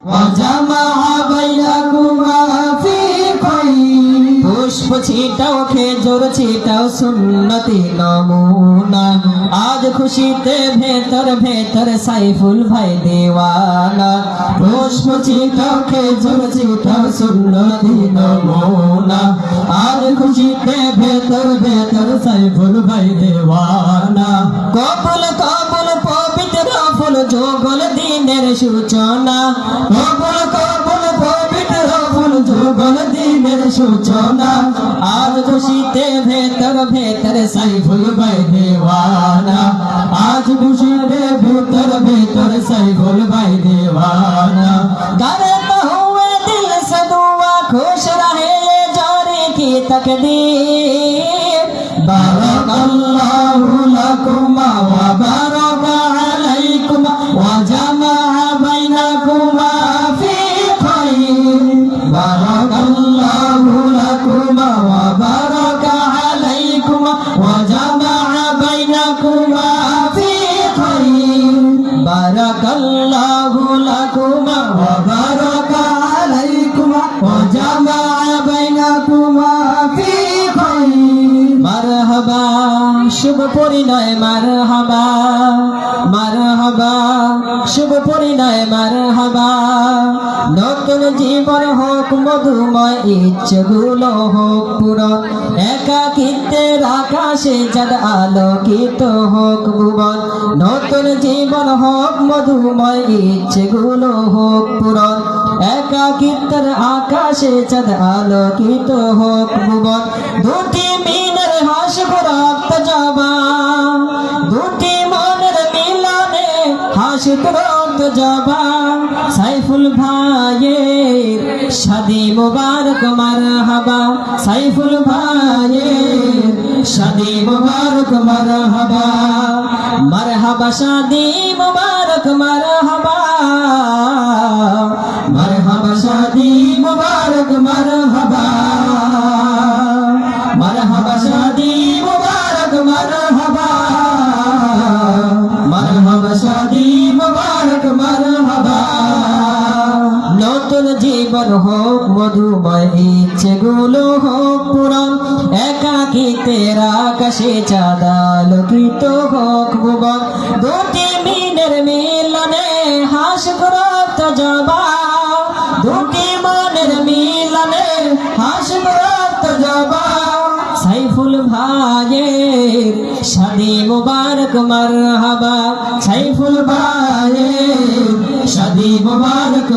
وجمع بينكما في خير পুষ্প ছিটাও খেজুর ছিটাও সুন্নতি নমুনা আজ খুশিতে ভেতর ভেতর সাইফুল ভাই দেওয়ানা পুষ্প ছিটাও খেজুর ছিটাও সুন্নতি নমুনা আজ খুশিতে ভেতর ভেতর সাইফুল ভাই দেওয়ানা কবুল কবুল পবিত্র ফুল যোগল দিনের সূচনা কবুল কবুল পবিত্র ফুল যোগল দিনের সূচনা আজ খুশিতে ভেতর ভেতর সাইফুল ভাই দেওয়ানা আজ খুশিতে ভেতর ভেতর সাইফুল ভাই দেওয়ানা करता हुए दिल से दुआ खुश रहे ये जाने की तकदीर बारकल्लाहु लकुमा व बारक अलैकुमा व जमा बैनकुमा फी खैर बारकल्लाहु लकुमा व बारक अलैकुमा व जमा बैनकुमा फी खैर बारकल्लाहु लकुमा व बारक अलैकुमा व जमा बैनकुमा फी खैर মারহাবা শুভ পরিণয় মারহাবা মারহাবা শুভ পরিণয় মারহাবা নতুন জীবন হোক মধুময় ইচ্ছেগুলো হোক পূরণ একাকিত্বের আকাশে চাঁদ আলোকিত হোক ভুবন নতুন জীবন হোক মধুময় ইচ্ছেগুলো হোক পূরণ একাকিত্বের আকাশে চাঁদ আলোকিত হোক ভুবন দুটি মিনের হাসব রক্ত জবা দুটি মনের মিলনে হাসব রক্ত জবা সাইফুল ভাইয়ের শাদি মুবারক মারহাবা সাইফুল ভাইয়ের শাদি মুবারক মারহাবা মারহাবা শাদি মুবারক মারহাবা মারহাবা শাদি মুবারক মারহাবা মারহাবা শাদি মুবারক মারহাবা মারহাবা শাদি মুবারক মারহাবা নতুন জীবন হোক মধুময় ইচ্ছেগুলো হোক পূরণ একাকিত্বের আকাশে চাঁদ আলোকিত হোক ভুবন দুটি মিনের মিলনে হাসব রক্ত জবা দুটি মনের মিলনে হাসব রক্ত জবা সাইফুল ভাইয়ের শাদি মুবারক মারহাবা সাইফুল ভাইয়ের শাদি মুবারক